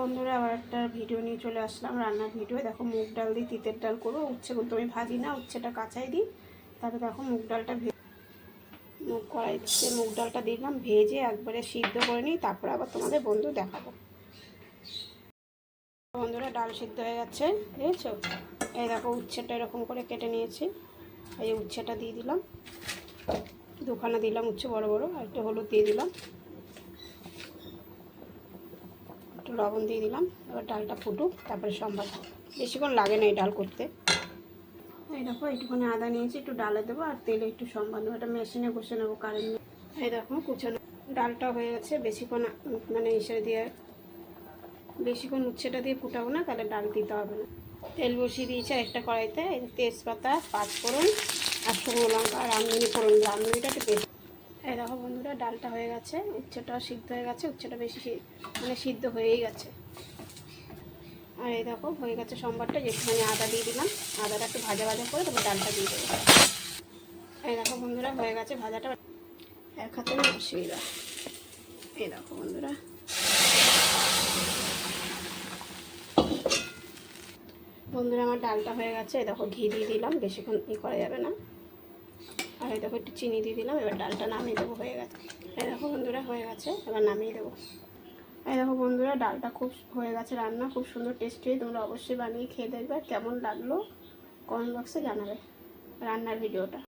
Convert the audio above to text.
বন্ধুরা, আবার একটা ভিডিও নিয়ে চলে আসলাম, রান্নার ভিডিও। দেখো, মুগ ডাল দিয়ে তিতের ডাল করবো। উচ্ছে কিন্তু আমি ভাজি না, উচ্ছেটা কাঁচাই দিই। তারপরে দেখো মুগ ডালটা কড়াইতে মুগ ডালটা দিলাম, ভেজে একবারে সিদ্ধ করে নিই, তারপরে আবার তোমাদের বন্ধু দেখাবো। বন্ধুরা, ডাল সিদ্ধ হয়ে যাচ্ছে, বুঝেছো? এই দেখো, উচ্ছেটা এরকম করে কেটে নিয়েছি। এই উচ্ছেটা দিয়ে দিলাম, দুখানা দিলাম উচ্ছে বড় বড়, আর একটু হলুদ দিয়ে দিলাম, একটু লবণ দিয়ে দিলাম। এবার ডালটা ফুটুক, তারপরে সম্বাদ। বেশিক্ষণ লাগে না এই ডাল করতে। এই দেখো, একটুখানি আদা নিয়েছি, একটু ডালে দেবো, আর তেলে একটু সম্বাদ দেবো। এটা মেশিনে কষে নেবো, কারেন্ট নিয়ে। এই দেখো, কুচানো ডালটা হয়ে গেছে। বেশিক্ষণ মানে ইসে দিয়ে বেশিক্ষণ উচ্ছেটা দিয়ে ফুটাবো না, তাহলে ডাল দিতে হবে না। তেল বসিয়ে দিয়েছি একটা কড়াইতে। তেজপাতা, পাঁচফোড়ন আর শুকনো লঙ্কা, রাঁধুনি ফোড়ন। রাঁধুনিটা একটু বেশি। এই দেখো বন্ধুরা, ডালটা হয়ে গেছে, উচ্ছেটা সিদ্ধ হয়ে গেছে। উচ্ছেটা বেশি মানে সিদ্ধ হয়েই গেছে। আর এই দেখো হয়ে গেছে সম্বারটা। যেখানে আদা দিয়ে দিলাম, আদাটা একটু ভাজা ভাজা করে তারপর ডালটা দিয়ে দেবো। এই দেখো বন্ধুরা, হয়ে গেছে ভাজাটা। এক হাতে অসুবিধা। এই দেখো বন্ধুরা, আমার ডালটা হয়ে গেছে। এই দেখো, ঘি দিয়ে দিলাম, বেশিক্ষণ করা যাবে না। আর এই দেখো, একটু চিনি দিয়ে দিলাম। এবার ডালটা নামিয়ে দেবো, হয়ে গেছে। এই দেখো বন্ধুরা, হয়ে গেছে, এবার নামিয়ে দেবো। এই দেখো বন্ধুরা, ডালটা খুব হয়ে গেছে রান্না, খুব সুন্দর টেস্টি। তোমরা অবশ্যই বানিয়ে খেয়ে দেখবে, কেমন লাগলো কমেন্ট বক্সে জানাবে রান্নার ভিডিওটা।